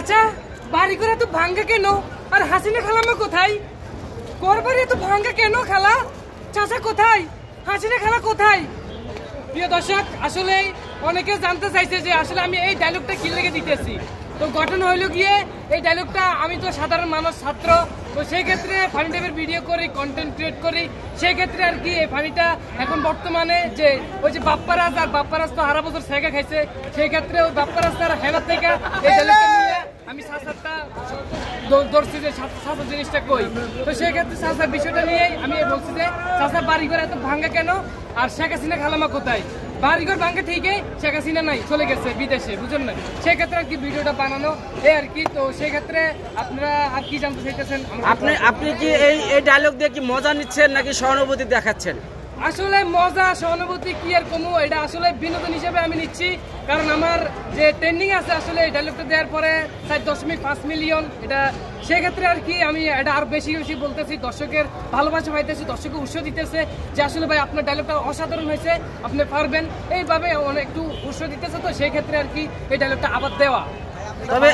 চাচা বাড়ি করে তো ভাঙ্গা কেন? আর হাসিনা খালাম্মা কোথায়? করবারে এত ভাঙ্গা কেন খালা? চাচা কোথায়? হাসিনা খালা কোথায়? প্রিয় দর্শক, আসলে অনেকে জানতে চাইছে যে আসলে আমি এই ডায়লগটা কি লেগে দিতেছি। তো ঘটনা হইলো গিয়ে এই ডায়লগটা, আমি তো সাধারণ মানুষ, ছাত্র, তো সেই ক্ষেত্রে ফানি টাইপের ভিডিও করি, কন্টেন্ট ক্রিয়েট করি। সেই ক্ষেত্রে আর কি এই ফানিটা এখন বর্তমানে যে ওই যে বাপ্পারাজ, আর বাপ্পারাজ তো হারা বছর সেগা খাইছে, সেই ক্ষেত্রে ওই বাপ্পারাজ তার হেবার থেকে এই ডায়লগটা নিয়ে আমি সাসারটা ধরছি যে সাসা জিনিসটা কই। তো সেই ক্ষেত্রে সাসার বিষয়টা নিয়েই আমি বলছি যে সাসার বাড়িঘর এত ভাঙ্গা কেন, আর শেখ হাসিনা খালামা কোথায়? বাড়িঘর ভাঙ্গা ঠিকই, শেখ হাসিনা নাই, চলে গেছে বিদেশে, বুঝলেন না? সেই ক্ষেত্রে আর কি ভিডিওটা বানানো এই আর কি। তো সেই ক্ষেত্রে আপনারা আর কি জানতে চাইতেছেন? আপনি কি এই ডায়লগ দিয়ে কি মজা নিচ্ছেন নাকি সহানুভূতি দেখাচ্ছেন? আসলে মজা সহানুভূতি কি আর কমু, এটা আসলে বিনোদন হিসেবে আমি নিচ্ছি। কারণ আমার যে ট্রেন্ডিং আছে আসলে এই ডায়লগটা দেওয়ার পরে 4.5 মিলিয়ন, এটা সেক্ষেত্রে আর কি আমি এটা আরো বেশি বেশি বলতেছি, দর্শকের ভালোবাসা পাইতেছি, দর্শকের উৎসাহ দিতেছে যে আসলে ভাই আপনার ডায়লগটা অসাধারণ হয়েছে, আপনি পারবেন, এইভাবে অনেক একটু উৎসাহ দিতেছে। তো সেই ক্ষেত্রে আর কি এই ডায়লগটা আবার দেওয়া। তবে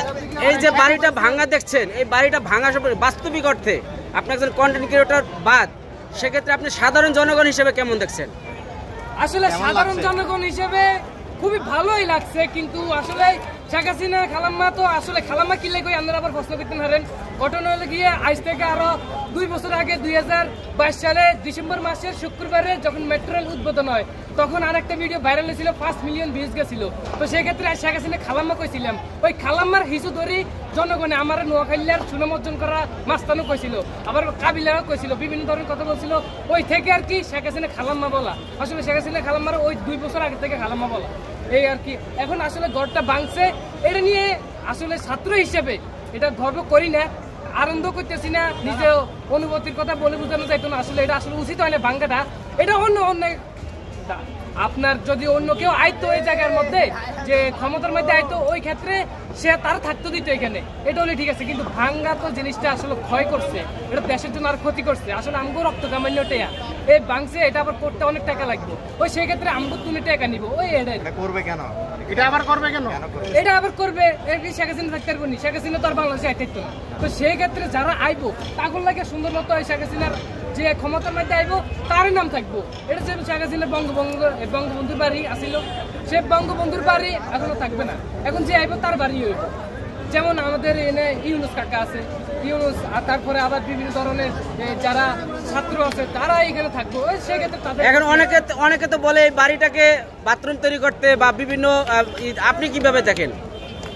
এই যে বাড়িটা ভাঙা দেখছেন, এই বাড়িটা ভাঙা সম্পর্কে বাস্তবিক অর্থে আপনি একজন কন্টেন্ট ক্রিয়েটর বাদ, সেক্ষেত্রে আপনি সাধারণ জনগণ হিসেবে কেমন দেখছেন? আসলে সাধারণ জনগণ হিসেবে খুবই ভালোই লাগছে, কিন্তু আসলে শেখ হাসিনা খালাম্মা তো আসলে খালাম্মা কি লেগে আপনারা আবার প্রশ্ন করতে পারেন। ঘটনা হলে গিয়ে আজ থেকে আরো 2 বছর আগে 2022 সালে ডিসেম্বর মাসের শুক্রবারে যখন মেট্রো রেল উদ্বোধন হয়, তখন আরেকটা ভিডিও ভাইরাল হয়েছিল, 5 মিলিয়ন ভিউজ গেছিল। তো সেই ক্ষেত্রে শেখ হাসিনা খালাম্মা কইছিলাম, ওই খালাম্মার হিসু ধরি জনগণে আমার নোয়াখালীর সুনাম অর্জন করা মাস্তানও কইছিল, আবার কাবিলাও কইছিল, বিভিন্ন ধরনের কথা বলছিল। ওই থেকে আর কি শেখ হাসিনা খালাম্মা বলা, আসলে শেখ হাসিনা খালাম্মার ওই 2 বছর আগে থেকে খালাম্মা বলা, এই আর কি। এখন আসলে ঘরটা ভাঙছে, এটা নিয়ে আসলে ছাত্র হিসেবে এটা গর্ব করি না, আনন্দ করতেছি না, নিজের অনুভূতির কথা বলে বোঝানো যাইতো না। আসলে এটা আসলে উচিত হয় না ভাঙ্গাটা, এটা অন্য আপনার যদি অন্য কেউ আইতো এই জায়গার মধ্যে, যে ক্ষমতার মধ্যে আইতো, ওই ক্ষেত্রে সে তার থাকতো দিত এখানে, এটা হলে ঠিক আছে। কিন্তু ভাঙ্গা তো জিনিসটা আসলে ক্ষয় করছে, এটা দেশের জন্য আর ক্ষতি করছে। আসলে আমগো রক্ত কামান্য টেয়া এই ভাঙছে, এটা আবার করতে অনেক টাকা লাগবে, ওই সেই ক্ষেত্রে আমগো তুমি টাকা নিব, ওই এটাই করবে কেন, এটা আবার করবে কেন, এটা আবার করবে। এর কি শেখ হাসিনা থাকতে পারবো নি? শেখ হাসিনা তো আর বাংলাদেশে আইতো না। তো সেই ক্ষেত্রে যারা আইবো তাগুলো লাগে সুন্দর মতো শেখ হাসিনার যে ক্ষমতার মধ্যে আইবো তারই নাম থাকবো। এটা যে শেখ হাসিনা বঙ্গবন্ধুর বাড়ি আসিল, সে বঙ্গবন্ধুর বাড়ি এখনো থাকবে না, এখন যে আইবো তার বাড়ি হইব। যেমন আমাদের এনে ইউনুস কাকা আছে, ইউনুস, আর তারপরে আবার বিভিন্ন ধরনের যারা ছাত্র আছে তারা এখানে থাকবো। সেক্ষেত্রে তাদের এখন অনেকে তো বলে এই বাড়িটাকে বাথরুম তৈরি করতে বা বিভিন্ন, আপনি কিভাবে দেখেন?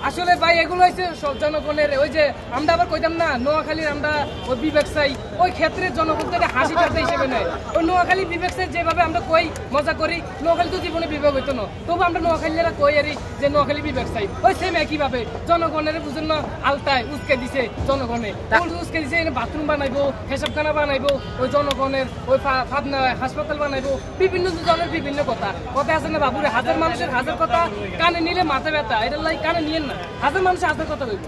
আসলে ভাই এগুলো হয়েছে সব জনগণের, ওই যে আমরা আবার কইতাম না নোয়াখালীর আমরা ওই বিবেক চাই, ওই ক্ষেত্রে জনগণকে হাসি ঠাট্টা হিসেবে নেয়। ওই নোয়াখালী বিবেক চাই যেভাবে আমরা কই মজা করি, নোয়াখালী তো জীবনে বিবেক হইতো না, তবু আমরা নোয়াখালীরা কই আরি যে নোয়াখালী বিবেক চাই, ওই সেম একইভাবে জনগণের বুঝেন না আলতায় উস্কে দিছে, জনগণে উস্কে দিছে, বাথরুম বানাইবো, হেসাবখানা বানাইবো, ওই জনগণের ওই ফাদনা হাসপাতাল বানাইবো, বিভিন্ন জনের বিভিন্ন কথা আছে না বাবুরে, হাজার মানুষের হাজার কথা কানে নিলে মাথা ব্যথা, এটা লাই কানে নিয়েন না, হাজার মানুষের হাজার কথা বলবো।